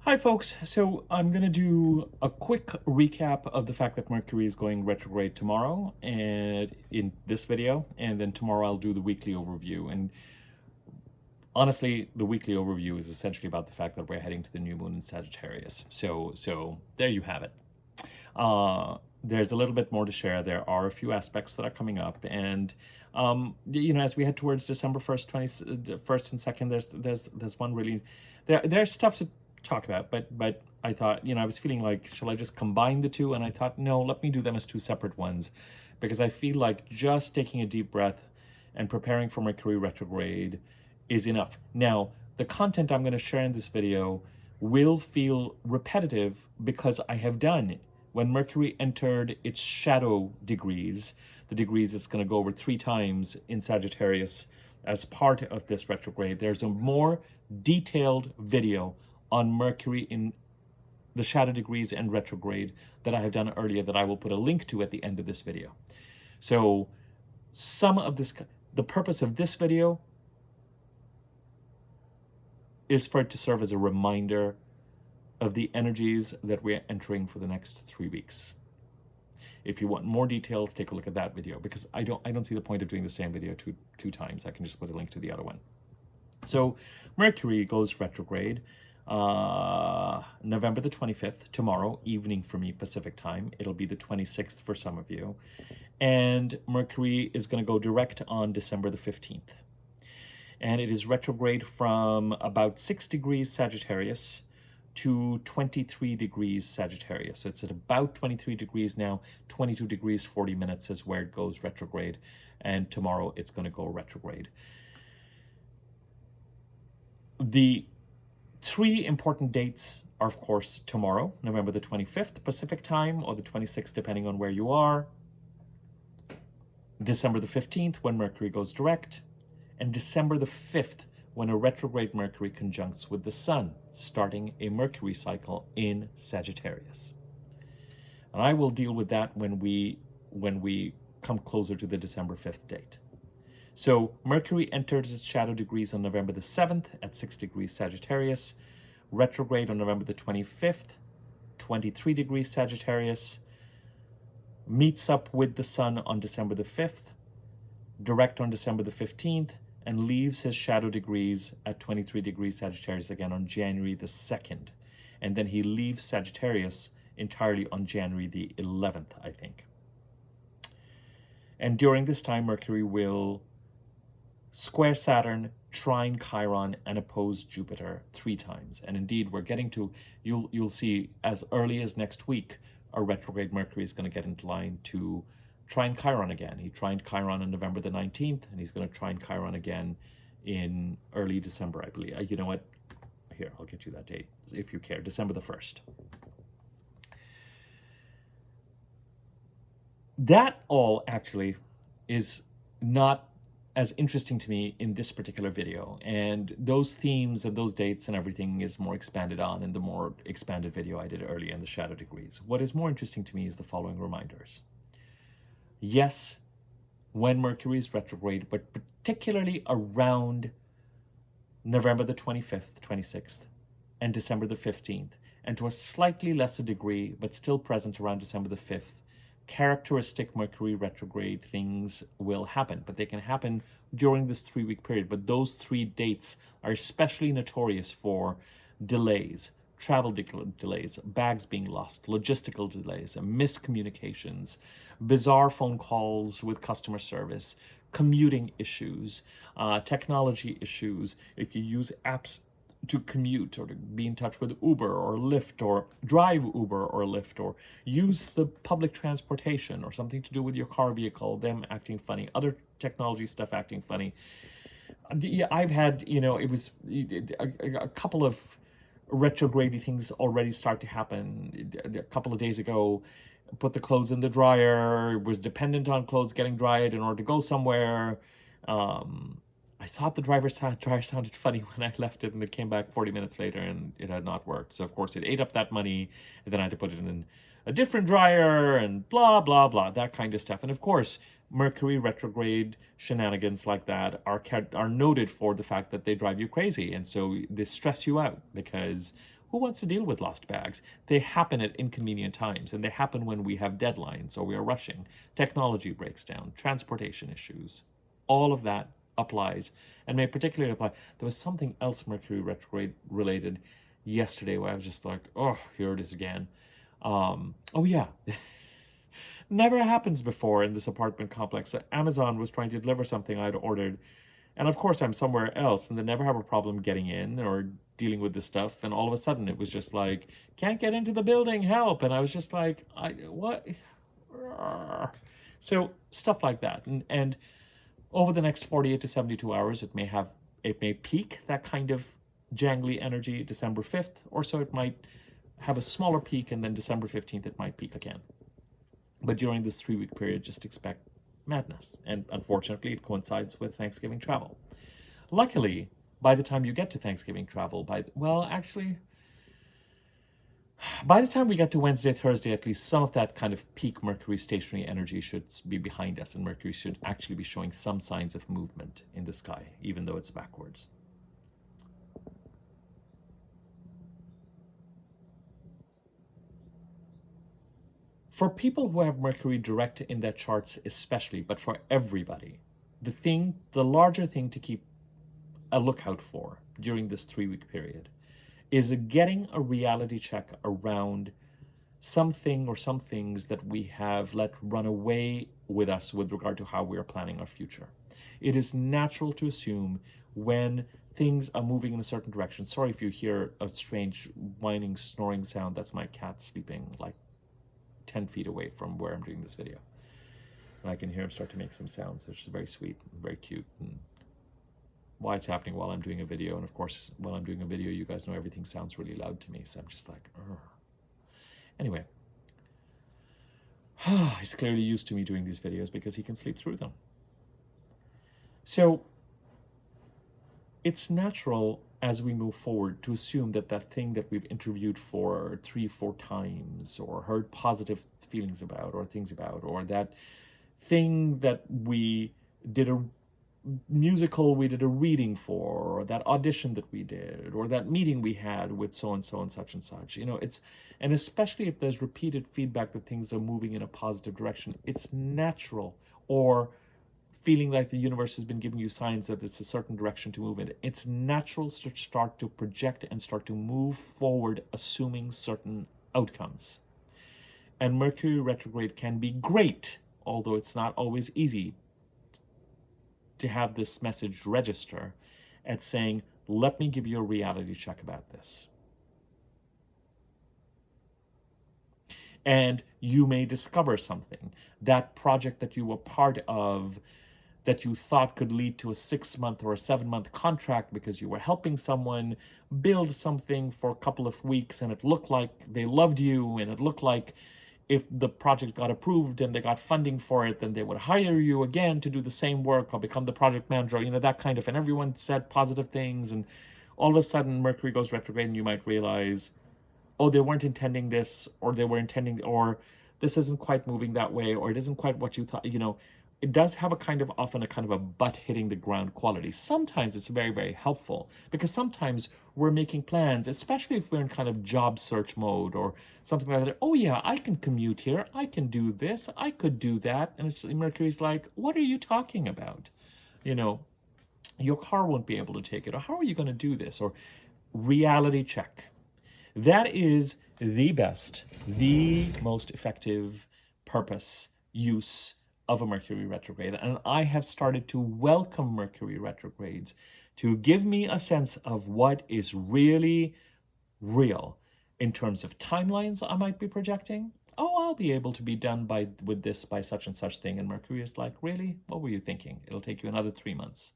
Hi folks, so I'm going to do a quick recap of the fact that Mercury is going retrograde tomorrow and in this video, and then tomorrow I'll do the weekly overview. And honestly, the weekly overview is essentially about the fact that we're heading to the new moon in Sagittarius. So there you have it. There's a little bit more to share. There are a few aspects that are coming up, and as we head towards December 1st, 21st and 2nd, there's one really there's stuff to talk about, but I thought, I was feeling like, shall I just combine the two? And I thought, no, let me do them as two separate ones, because I feel like just taking a deep breath and preparing for Mercury retrograde is enough. Now, the content I'm going to share in this video will feel repetitive because I have done it. When Mercury entered its shadow degrees, the degrees it's going to go over 3 times in Sagittarius as part of this retrograde, there's a more detailed video on Mercury in the shadow degrees and retrograde that I have done earlier that I will put a link to at the end of this video. So the purpose of this video is for it to serve as a reminder of the energies that we're entering for the next 3 weeks. If you want more details, take a look at that video, because I don't see the point of doing the same video two times. I can just put a link to the other one. So Mercury goes retrograde November the 25th, tomorrow evening for me, Pacific time. It'll be the 26th for some of you. And Mercury is going to go direct on December the 15th. And it is retrograde from about 6 degrees Sagittarius to 23 degrees Sagittarius. So it's at about 23 degrees now. 22 degrees 40 minutes is where it goes retrograde. And tomorrow it's going to go retrograde. The 3 important dates are, of course, tomorrow, November the 25th, Pacific time, or the 26th, depending on where you are. December the 15th, when Mercury goes direct. And December the 5th, when a retrograde Mercury conjuncts with the Sun, starting a Mercury cycle in Sagittarius. And I will deal with that when we come closer to the December 5th date. So Mercury enters its shadow degrees on November the 7th at 6 degrees Sagittarius, retrograde on November the 25th, 23 degrees Sagittarius, meets up with the Sun on December the 5th, direct on December the 15th, and leaves his shadow degrees at 23 degrees Sagittarius again on January the 2nd. And then he leaves Sagittarius entirely on January the 11th, I think. And during this time, Mercury will square Saturn, trine Chiron, and oppose Jupiter 3 times. And indeed, we're getting to, you'll see as early as next week, our retrograde Mercury is going to get into line to trine Chiron again. He trined Chiron on November the 19th, and he's going to trine Chiron again in early December, I believe. You know what? Here, I'll get you that date if you care. December the 1st. That all actually is not as interesting to me in this particular video, and those themes and those dates and everything is more expanded on in the more expanded video I did earlier in the shadow degrees. What is more interesting to me is the following reminders. Yes, when Mercury is retrograde, but particularly around November the 25th, 26th, and December the 15th, and to a slightly lesser degree, but still present around December the 5th, characteristic Mercury retrograde things will happen, but they can happen during this 3-week period. But those 3 dates are especially notorious for delays, travel delays, bags being lost, logistical delays, miscommunications, bizarre phone calls with customer service, commuting issues, technology issues. If you use apps to commute or to be in touch with Uber or Lyft, or drive Uber or Lyft, or use the public transportation, or something to do with your car vehicle, them acting funny, other technology stuff acting funny. I've had, it was a couple of retrograde things already start to happen. A couple of days ago, put the clothes in the dryer, was dependent on clothes getting dried in order to go somewhere. I thought the dryer sounded funny when I left it, and it came back 40 minutes later and it had not worked. So of course it ate up that money, and then I had to put it in a different dryer and blah, blah, blah, that kind of stuff. And of course, Mercury retrograde shenanigans like that are noted for the fact that they drive you crazy. And so they stress you out, because Who wants to deal with lost bags? They happen at inconvenient times, and they happen when we have deadlines or we are rushing. Technology breaks down, transportation issues. All of that applies, and may particularly apply. There was something else Mercury retrograde related yesterday where I was just like, oh, here it is again. Oh yeah. Never happens before in this apartment complex. Amazon was trying to deliver something I'd ordered, and of course I'm somewhere else, and they never have a problem getting in or dealing with this stuff. And all of a sudden it was just like, can't get into the building, help. And I was just like, what? So stuff like that. And over the next 48 to 72 hours, it may peak that kind of jangly energy December 5th, or so it might have a smaller peak, and then December 15th it might peak again. But during this 3-week period, just expect madness. And unfortunately, it coincides with Thanksgiving travel. Luckily, by the time you get to Thanksgiving travel, by the time we get to Wednesday, Thursday, at least some of that kind of peak Mercury stationary energy should be behind us, and Mercury should actually be showing some signs of movement in the sky, even though it's backwards. For people who have Mercury direct in their charts especially, but for everybody, the larger thing to keep a lookout for during this 3-week period is getting a reality check around something or some things that we have let run away with us with regard to how we are planning our future. It is natural to assume when things are moving in a certain direction. Sorry if you hear a strange whining, snoring sound. That's my cat sleeping like 10 feet away from where I'm doing this video. And I can hear him start to make some sounds, which is very sweet and very cute. And why it's happening while I'm doing a video. And of course, while I'm doing a video, you guys know everything sounds really loud to me. So I'm just like, ugh. Anyway. He's clearly used to me doing these videos because he can sleep through them. So it's natural as we move forward to assume that that thing that we've interviewed for 3-4 times or heard positive feelings about or things about, or that thing that we did a musical we did a reading for, or that audition that we did, or that meeting we had with so and so and such, and especially if there's repeated feedback that things are moving in a positive direction, it's natural, or feeling like the universe has been giving you signs that it's a certain direction to move in. It's natural to start to project and start to move forward, assuming certain outcomes. And Mercury retrograde can be great, although it's not always easy to have this message register at saying, let me give you a reality check about this. And you may discover something. That project that you were part of, that you thought could lead to a 6-month or a 7-month contract because you were helping someone build something for a couple of weeks, and it looked like they loved you, and it looked like if the project got approved and they got funding for it, then they would hire you again to do the same work or become the project manager, that kind of, and everyone said positive things, and all of a sudden Mercury goes retrograde and you might realize, oh, they weren't intending this, or they were intending, or this isn't quite moving that way, or it isn't quite what you thought, It does have often a kind of a butt hitting the ground quality. Sometimes it's very, very helpful, because sometimes we're making plans, especially if we're in kind of job search mode or something like that. Oh yeah, I can commute here. I can do this. I could do that. And Mercury's like, what are you talking about? Your car won't be able to take it. Or how are you going to do this? Or reality check. That is the best, the most effective purpose, use of a Mercury retrograde. And I have started to welcome Mercury retrogrades to give me a sense of what is really real in terms of timelines I might be projecting. Oh, I'll be able to be done with this by such and such thing. And Mercury is like, really? What were you thinking? It'll take you another 3 months.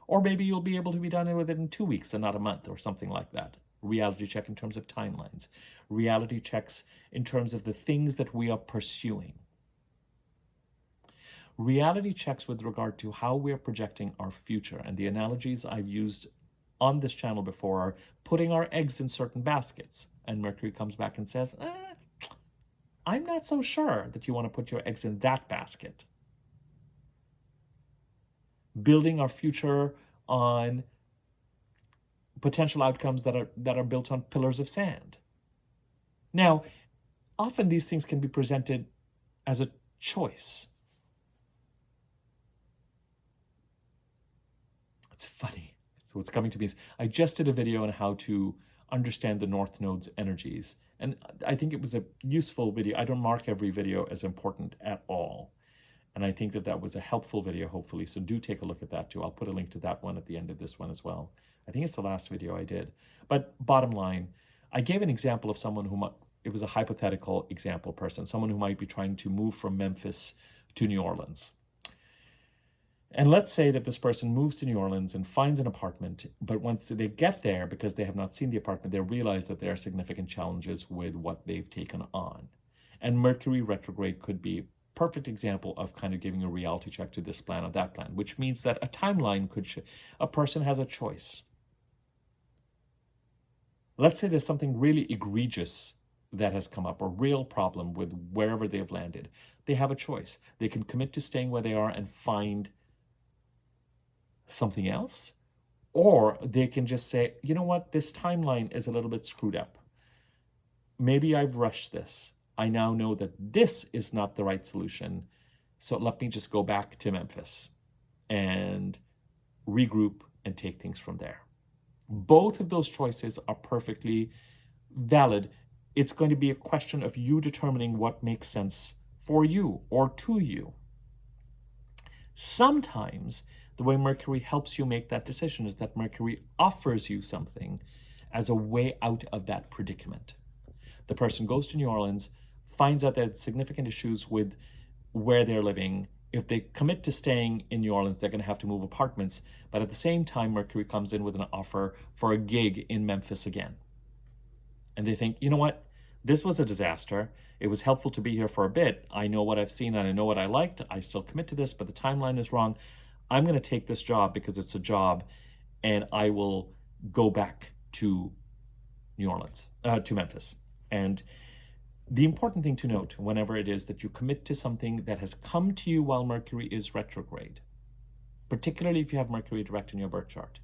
Or maybe you'll be able to be done with it in 2 weeks and not a month, or something like that. Reality check in terms of timelines. Reality checks in terms of the things that we are pursuing. Reality checks with regard to how we're projecting our future. And the analogies I've used on this channel before are putting our eggs in certain baskets. And Mercury comes back and says, I'm not so sure that you want to put your eggs in that basket. Building our future on potential outcomes that are built on pillars of sand. Now, often these things can be presented as a choice. It's funny. So what's coming to me is I just did a video on how to understand the North Node's energies. And I think it was a useful video. I don't mark every video as important at all. And I think that that was a helpful video, hopefully. So do take a look at that too. I'll put a link to that one at the end of this one as well. I think it's the last video I did. But bottom line, I gave an example of someone who, it was a hypothetical example person, someone who might be trying to move from Memphis to New Orleans. And let's say that this person moves to New Orleans and finds an apartment, but once they get there, because they have not seen the apartment, they realize that there are significant challenges with what they've taken on. And Mercury retrograde could be a perfect example of kind of giving a reality check to this plan or that plan, which means that a timeline could a person has a choice. Let's say there's something really egregious that has come up, a real problem with wherever they've landed. They have a choice. They can commit to staying where they are and find something else, or they can just say, you know what, this timeline is a little bit screwed up. Maybe I've rushed this. I now know that this is not the right solution. So let me just go back to Memphis and regroup and take things from there. Both of those choices are perfectly valid. It's going to be a question of you determining what makes sense for you or to you. Sometimes the way Mercury helps you make that decision is that Mercury offers you something as a way out of that predicament. The person goes to New Orleans, finds out that significant issues with where they're living. If they commit to staying in New Orleans, they're going to have to move apartments. But at the same time, Mercury comes in with an offer for a gig in Memphis again. And they think, you know what? This was a disaster. It was helpful to be here for a bit. I know what I've seen and I know what I liked. I still commit to this, but the timeline is wrong. I'm going to take this job because it's a job, and I will go back to New Orleans, to Memphis. And the important thing to note whenever it is that you commit to something that has come to you while Mercury is retrograde, particularly if you have Mercury direct in your birth chart,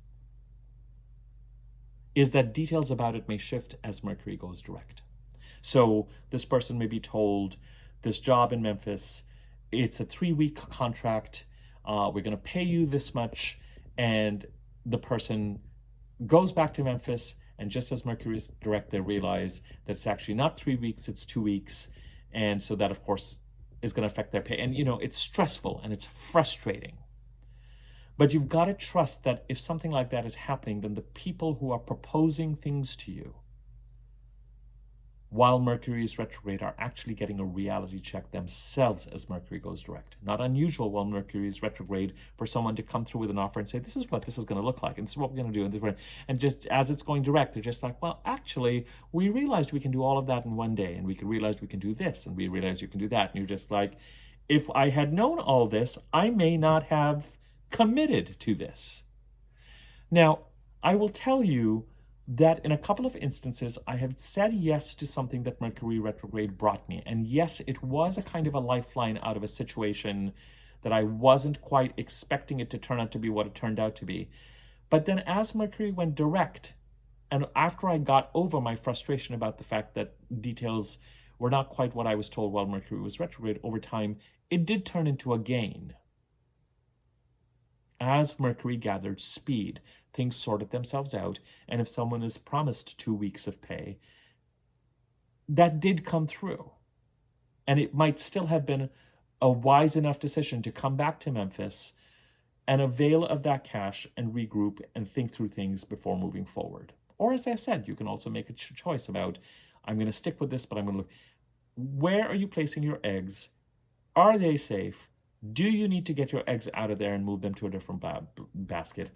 is that details about it may shift as Mercury goes direct. So this person may be told, this job in Memphis, it's a 3-week contract, we're going to pay you this much, and the person goes back to Memphis, and just as Mercury is direct, they realize that it's actually not 3 weeks, it's 2 weeks, and so that, of course, is going to affect their pay. And, you know, it's stressful and it's frustrating. But you've got to trust that if something like that is happening, then the people who are proposing things to you while Mercury is retrograde are actually getting a reality check themselves as Mercury goes direct. Not unusual while Mercury is retrograde for someone to come through with an offer and say, this is what this is going to look like, and this is what we're going to do. And just as it's going direct, they're just like, well, actually, we realized we can do all of that in one day, and we realized we can do this, and we realized you can do that. And you're just like, if I had known all this, I may not have committed to this. Now, I will tell you that in a couple of instances, I have said yes to something that Mercury retrograde brought me. And yes, it was a kind of a lifeline out of a situation that I wasn't quite expecting it to turn out to be what it turned out to be. But then as Mercury went direct, and after I got over my frustration about the fact that details were not quite what I was told while Mercury was retrograde, over time, it did turn into a gain. As Mercury gathered speed, things sorted themselves out, and if someone is promised 2 weeks of pay, that did come through. And it might still have been a wise enough decision to come back to Memphis and avail of that cash and regroup and think through things before moving forward. Or as I said, you can also make a choice about, I'm going to stick with this, but I'm going to look, where are you placing your eggs? Are they safe? Do you need to get your eggs out of there and move them to a different basket?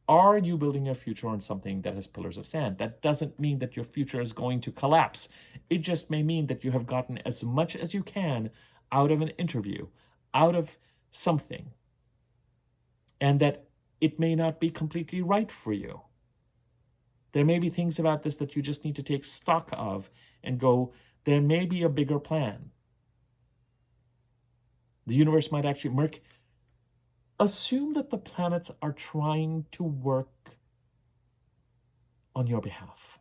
Are you building your future on something that has pillars of sand? That doesn't mean that your future is going to collapse. It just may mean that you have gotten as much as you can out of an interview, out of something, and that it may not be completely right for you. There may be things about this that you just need to take stock of and go, there may be a bigger plan. The universe might actually assume that the planets are trying to work on your behalf.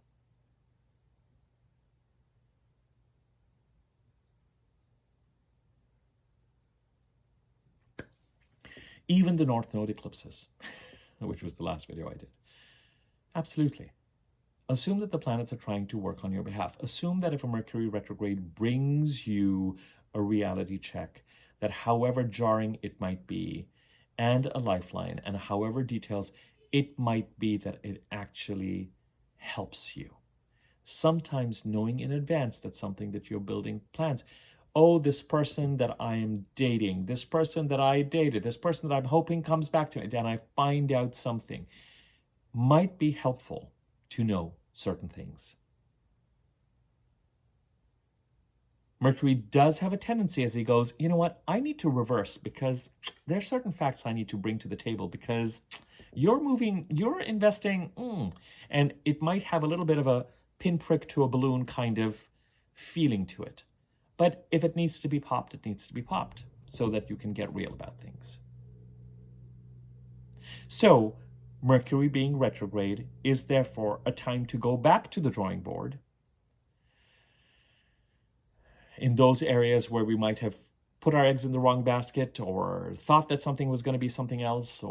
Even the North Node eclipses, which was the last video I did. Absolutely. Assume that the planets are trying to work on your behalf. Assume that if a Mercury retrograde brings you a reality check, that however jarring it might be, and a lifeline, and however details, it might be that it actually helps you. Sometimes knowing in advance that something that you're building plans, oh, this person that I am dating, this person that I dated, this person that I'm hoping comes back to me, then I find out something, might be helpful to know certain things. Mercury does have a tendency as he goes, you know what, I need to reverse because there are certain facts I need to bring to the table because you're moving, you're investing, and it might have a little bit of a pinprick to a balloon kind of feeling to it. But if it needs to be popped, it needs to be popped so that you can get real about things. So Mercury being retrograde is therefore a time to go back to the drawing board in those areas where we might have put our eggs in the wrong basket or thought that something was going to be something else.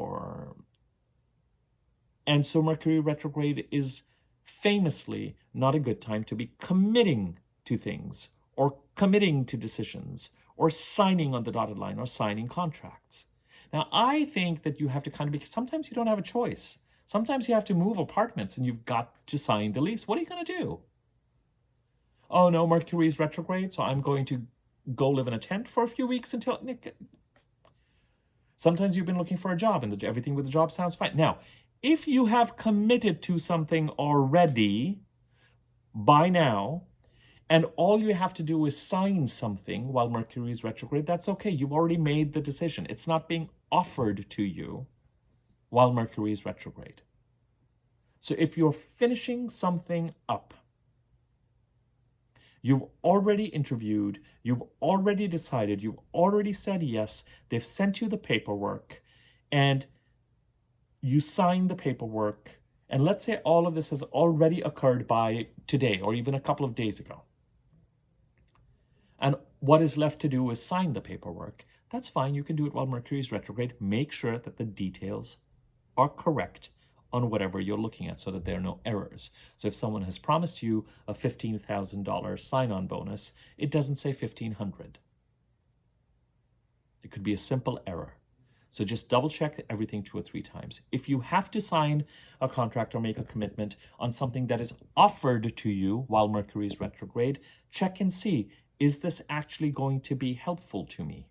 And so Mercury retrograde is famously not a good time to be committing to things or committing to decisions or signing on the dotted line or signing contracts. Now, I think that you have to kind of be, sometimes you don't have a choice. Sometimes you have to move apartments and you've got to sign the lease. What are you going to do? Oh no, Mercury is retrograde, so I'm going to go live in a tent for a few weeks until... Sometimes you've been looking for a job and everything with the job sounds fine. Now, if you have committed to something already by now, and all you have to do is sign something while Mercury is retrograde, that's okay. You've already made the decision. It's not being offered to you while Mercury is retrograde. So if you're finishing something up, you've already interviewed, you've already decided, you've already said yes, they've sent you the paperwork, and you sign the paperwork, and let's say all of this has already occurred by today or even a couple of days ago. And what is left to do is sign the paperwork. That's fine, you can do it while Mercury is retrograde. Make sure that the details are correct on whatever you're looking at so that there are no errors. So if someone has promised you a $15,000 sign-on bonus, it doesn't say $1,500. It could be a simple error. So just double check everything 2 or 3 times. If you have to sign a contract or make a commitment on something that is offered to you while Mercury is retrograde, check and see, is this actually going to be helpful to me?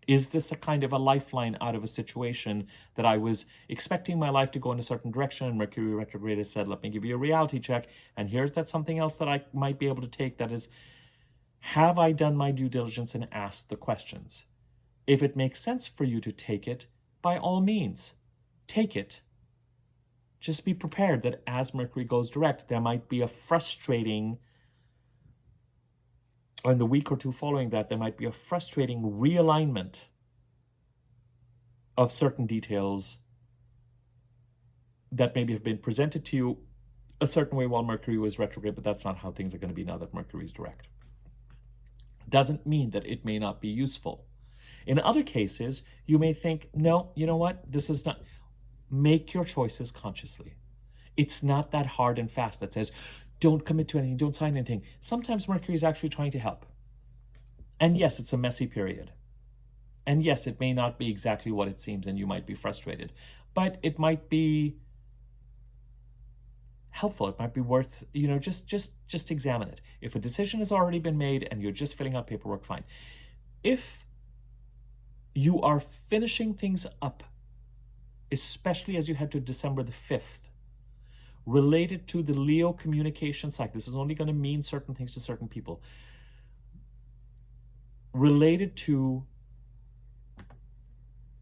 Is this a kind of a lifeline out of a situation that I was expecting my life to go in a certain direction and Mercury retrograde has said, let me give you a reality check, and here's that something else that I might be able to take, that is, have I done my due diligence and asked the questions? If it makes sense for you to take it, by all means, take it. Just be prepared that as Mercury goes direct, there might be a frustrating, or in the week or 2 following that, there might be a frustrating realignment of certain details that maybe have been presented to you a certain way while Mercury was retrograde, but that's not how things are going to be now that Mercury is direct. Doesn't mean that it may not be useful. In other cases, you may think, no, you know what? This is not... Make your choices consciously. It's not that hard and fast that says, don't commit to anything, don't sign anything. Sometimes Mercury is actually trying to help. And yes, it's a messy period. And yes, it may not be exactly what it seems and you might be frustrated. But it might be helpful. It might be worth, just examine it. If a decision has already been made and you're just filling out paperwork, fine. If you are finishing things up, especially as you head to December the 5th, related to the Leo communication cycle. This is only going to mean certain things to certain people. Related to,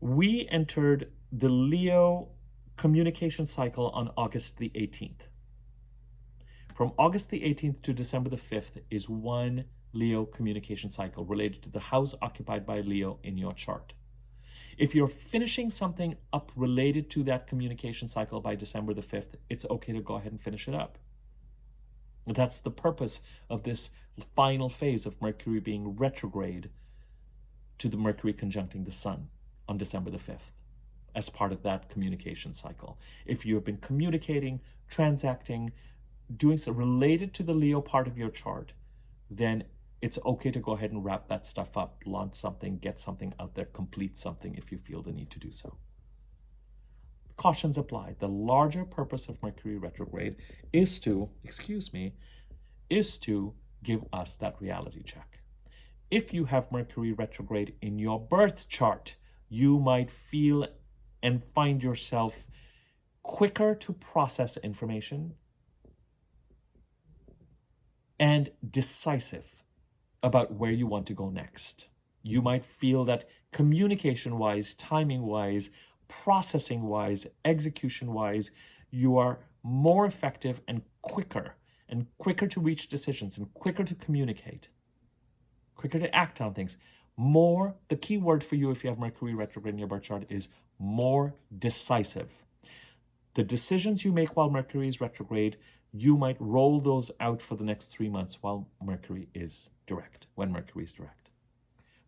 we entered the Leo communication cycle on August the 18th. From August the 18th to December the 5th is one Leo communication cycle related to the house occupied by Leo in your chart. If you're finishing something up related to that communication cycle by December the 5th, it's okay to go ahead and finish it up. That's the purpose of this final phase of Mercury being retrograde to the Mercury conjuncting the Sun on December the 5th as part of that communication cycle. If you have been communicating, transacting, doing something related to the Leo part of your chart, then it's okay to go ahead and wrap that stuff up, launch something, get something out there, complete something if you feel the need to do so. Cautions apply. The larger purpose of Mercury retrograde is to, is to give us that reality check. If you have Mercury retrograde in your birth chart, you might feel and find yourself quicker to process information and decisive about where you want to go next. You might feel that communication-wise, timing-wise, processing-wise, execution-wise, you are more effective and quicker to reach decisions and quicker to communicate, quicker to act on things. More, the key word for you if you have Mercury retrograde in your birth chart is more decisive. The decisions you make while Mercury is retrograde, you might roll those out for the next 3 months while Mercury is direct, when Mercury is direct.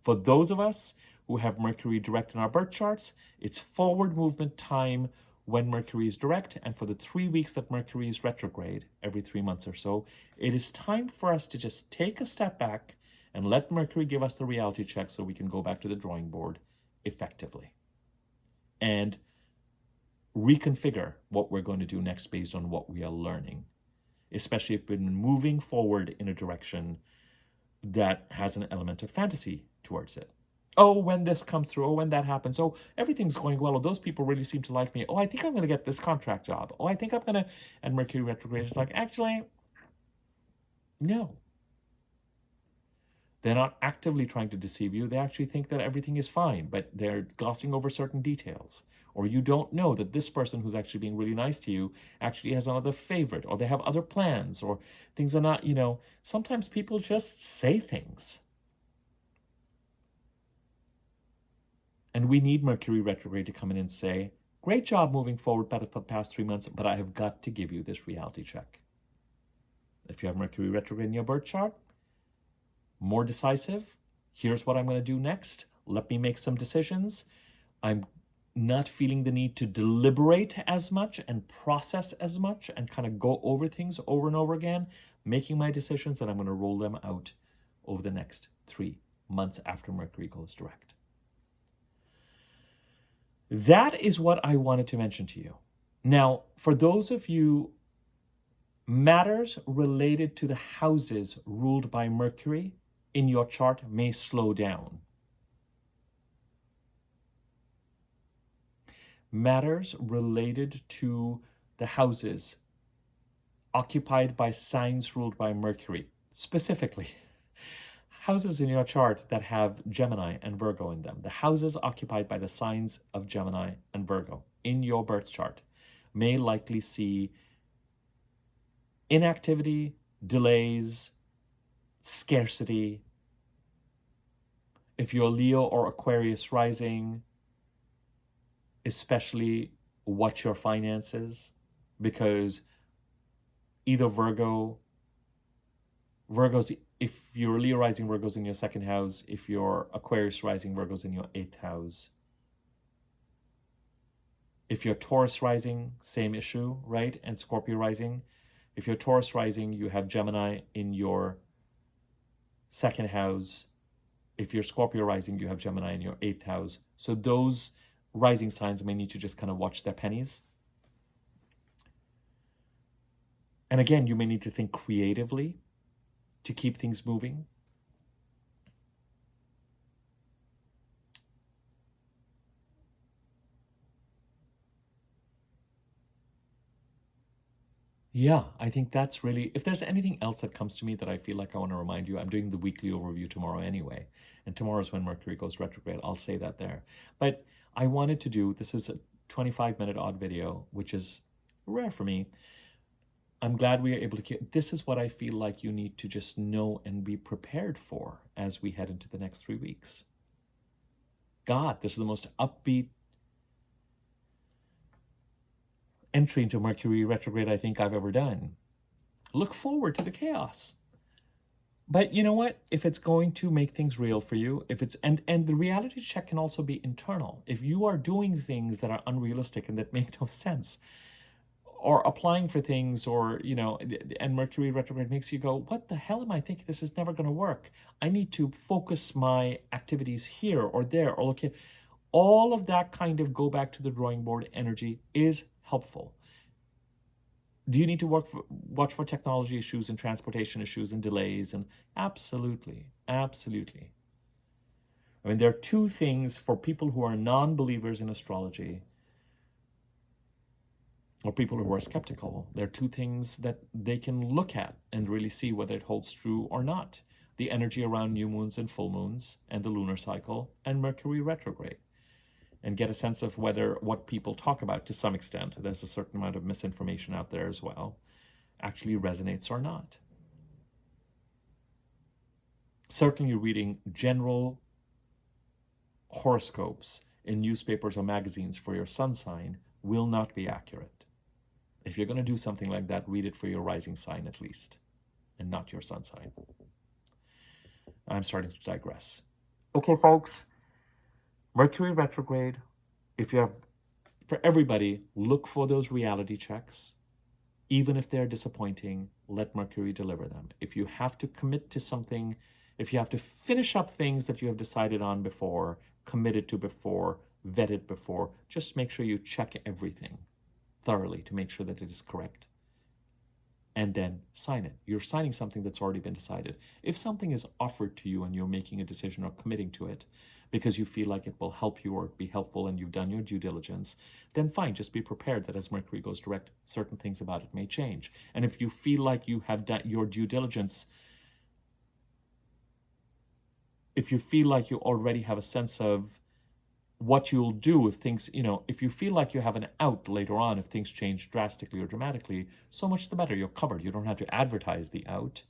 For those of us who have Mercury direct in our birth charts, it's forward movement time when Mercury is direct, and for the 3 weeks that Mercury is retrograde, every 3 months or so, it is time for us to just take a step back and let Mercury give us the reality check so we can go back to the drawing board effectively and reconfigure what we're going to do next based on what we are learning, especially if we've been moving forward in a direction that has an element of fantasy towards it. Oh, when this comes through, oh, when that happens, oh, everything's going well, oh, those people really seem to like me, oh, I think I'm going to get this contract job, oh, I think I'm going to, and Mercury retrograde is like, actually, no. They're not actively trying to deceive you. They actually think that everything is fine, but they're glossing over certain details. Or you don't know that this person who's actually being really nice to you actually has another favorite, or they have other plans, or things are not, sometimes people just say things. And we need Mercury retrograde to come in and say, great job moving forward for the past 3 months, but I have got to give you this reality check. If you have Mercury retrograde in your birth chart, more decisive. Here's what I'm going to do next. Let me make some decisions. I'm not feeling the need to deliberate as much and process as much and kind of go over things over and over again, making my decisions, and I'm going to roll them out over the next 3 months after Mercury goes direct. That is what I wanted to mention to you. Now, for those of you, matters related to the houses ruled by Mercury in your chart may slow down. Matters related to the houses occupied by signs ruled by Mercury, specifically houses in your chart that have Gemini and Virgo in them. The houses occupied by the signs of Gemini and Virgo in your birth chart may likely see inactivity, delays, scarcity. If you're Leo or Aquarius rising, especially watch your finances, because either Virgo's, if you're Leo rising, Virgo's in your 2nd house. If you're Aquarius rising, Virgo's in your 8th house. If you're Taurus rising, same issue, right? And Scorpio rising. If you're Taurus rising, you have Gemini in your 2nd house. If you're Scorpio rising, you have Gemini in your 8th house. So those rising signs may need to just kind of watch their pennies. And again, you may need to think creatively to keep things moving. Yeah, I think that's really, if there's anything else that comes to me that I feel like I want to remind you, I'm doing the weekly overview tomorrow anyway. And tomorrow's when Mercury goes retrograde. I'll say that there. But I wanted to do, this is a 25-minute odd video, which is rare for me. I'm glad we are able to, this is what I feel like you need to just know and be prepared for as we head into the next 3 weeks. God, this is the most upbeat entry into Mercury retrograde I think I've ever done. Look forward to the chaos. But you know what? If it's going to make things real for you, if it's and the reality check can also be internal. If you are doing things that are unrealistic and that make no sense, or applying for things, or and Mercury retrograde makes you go, what the hell am I thinking? This is never going to work. I need to focus my activities here or there, or look at all of that kind of go back to the drawing board energy is helpful. Do you need to watch for technology issues and transportation issues and delays? And absolutely, absolutely. I mean, there are two things for people who are non-believers in astrology, or people who are skeptical. There are two things that they can look at and really see whether it holds true or not. The energy around new moons and full moons, and the lunar cycle, and Mercury retrograde. And get a sense of whether what people talk about, to some extent, there's a certain amount of misinformation out there as well, actually resonates or not. Certainly reading general horoscopes in newspapers or magazines for your sun sign will not be accurate. If you're going to do something like that, read it for your rising sign at least, and not your sun sign. I'm starting to digress. Okay, folks. Mercury retrograde, for everybody, look for those reality checks. Even if they're disappointing, let Mercury deliver them. If you have to commit to something, if you have to finish up things that you have decided on before, committed to before, vetted before, just make sure you check everything thoroughly to make sure that it is correct. And then sign it. You're signing something that's already been decided. If something is offered to you and you're making a decision or committing to it because you feel like it will help you or be helpful and you've done your due diligence, then fine, just be prepared that as Mercury goes direct, certain things about it may change. And if you feel like you have done your due diligence, if you feel like you already have a sense of what you'll do if things, if you feel like you have an out later on if things change drastically or dramatically, so much the better. You're covered. You don't have to advertise the out.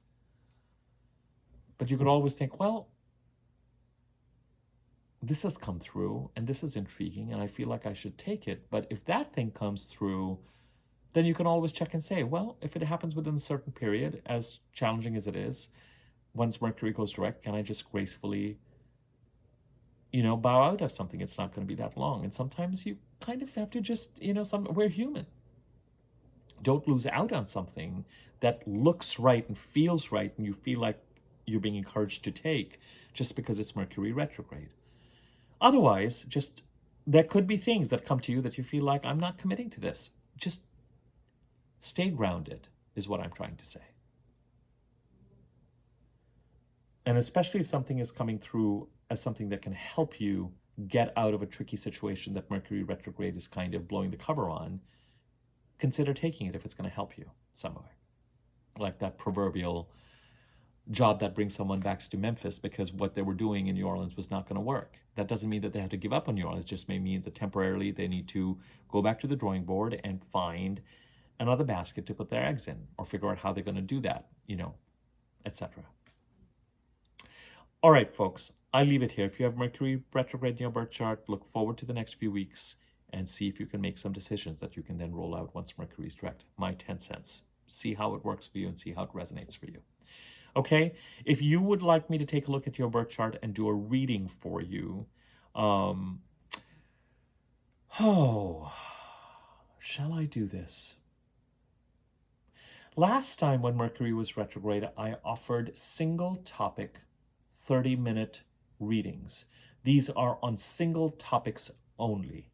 But you could always think, well, this has come through and this is intriguing and I feel like I should take it. But if that thing comes through, then you can always check and say, well, if it happens within a certain period, as challenging as it is, once Mercury goes direct, can I just gracefully bow out of something? It's not going to be that long. And sometimes you kind of have to just, we're human. Don't lose out on something that looks right and feels right and you feel like you're being encouraged to take just because it's Mercury retrograde. Otherwise, there could be things that come to you that you feel like, I'm not committing to this. Just stay grounded is what I'm trying to say. And especially if something is coming through as something that can help you get out of a tricky situation that Mercury retrograde is kind of blowing the cover on, consider taking it if it's going to help you somewhere. Like that proverbial job that brings someone back to Memphis because what they were doing in New Orleans was not going to work. That doesn't mean that they have to give up on New Orleans. It just may mean that temporarily they need to go back to the drawing board and find another basket to put their eggs in, or figure out how they're going to do that, etc. All right, folks, I leave it here. If you have Mercury retrograde in your birth chart, look forward to the next few weeks and see if you can make some decisions that you can then roll out once Mercury is direct. My 10 cents. See how it works for you and see how it resonates for you. Okay, if you would like me to take a look at your birth chart and do a reading for you, shall I do this? Last time when Mercury was retrograde, I offered single topic 30-minute readings. These are on single topics only.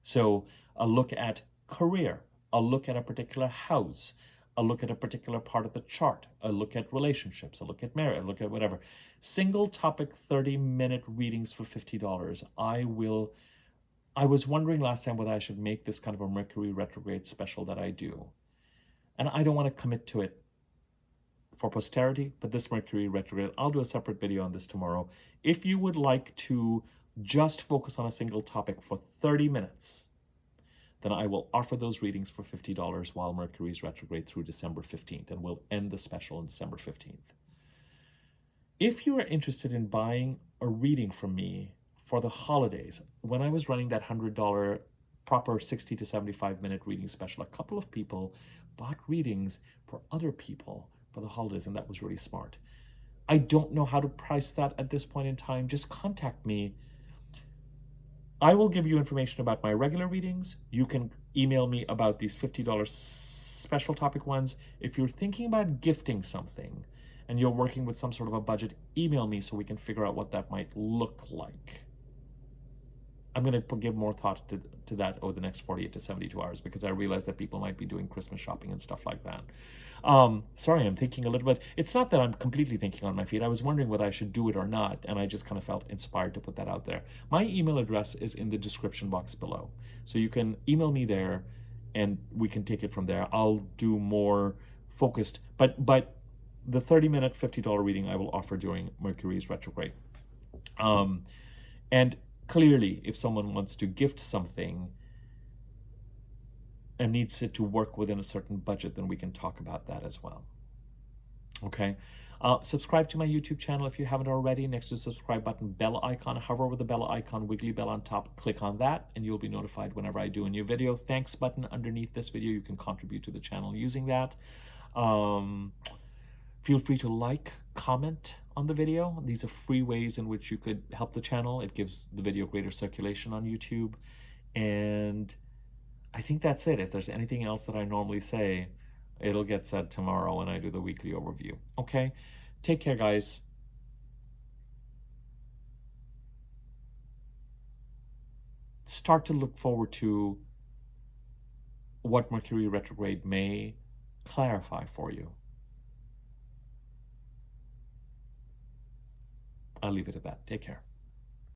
So a look at career, a look at a particular house, a look at a particular part of the chart, a look at relationships, a look at marriage, a look at whatever. Single topic 30-minute readings for $50. I was wondering last time whether I should make this kind of a Mercury retrograde special that I do. And I don't want to commit to it for posterity, but this Mercury retrograde, I'll do a separate video on this tomorrow. If you would like to just focus on a single topic for 30 minutes, then I will offer those readings for $50 while Mercury is retrograde through December 15th, and we'll end the special on December 15th. If you are interested in buying a reading from me for the holidays, when I was running that $100 proper 60 to 75 minute reading special, a couple of people bought readings for other people for the holidays, and that was really smart. I don't know how to price that at this point in time. Just contact me. I will give you information about my regular readings. You can email me about these $50 special topic ones. If you're thinking about gifting something and you're working with some sort of a budget, email me so we can figure out what that might look like. I'm going to give more thought to that over the next 48 to 72 hours, because I realize that people might be doing Christmas shopping and stuff like that. Sorry, I'm thinking a little bit. It's not that I'm completely thinking on my feet. I was wondering whether I should do it or not, and I just kind of felt inspired to put that out there. My email address is in the description box below, so you can email me there, and we can take it from there. I'll do more focused, but the 30-minute $50 reading I will offer during Mercury's retrograde. And clearly, if someone wants to gift something and needs it to work within a certain budget, then we can talk about that as well. Okay. Subscribe to my YouTube channel if you haven't already. Next to the subscribe button, bell icon. Hover over the bell icon, wiggly bell on top. Click on that, and you'll be notified whenever I do a new video. Thanks button underneath this video. You can contribute to the channel using that. Feel free to like, comment on the video. These are free ways in which you could help the channel. It gives the video greater circulation on YouTube. And I think that's it. If there's anything else that I normally say, it'll get said tomorrow when I do the weekly overview. Okay? Take care, guys. Start to look forward to what Mercury retrograde may clarify for you. I'll leave it at that. Take care.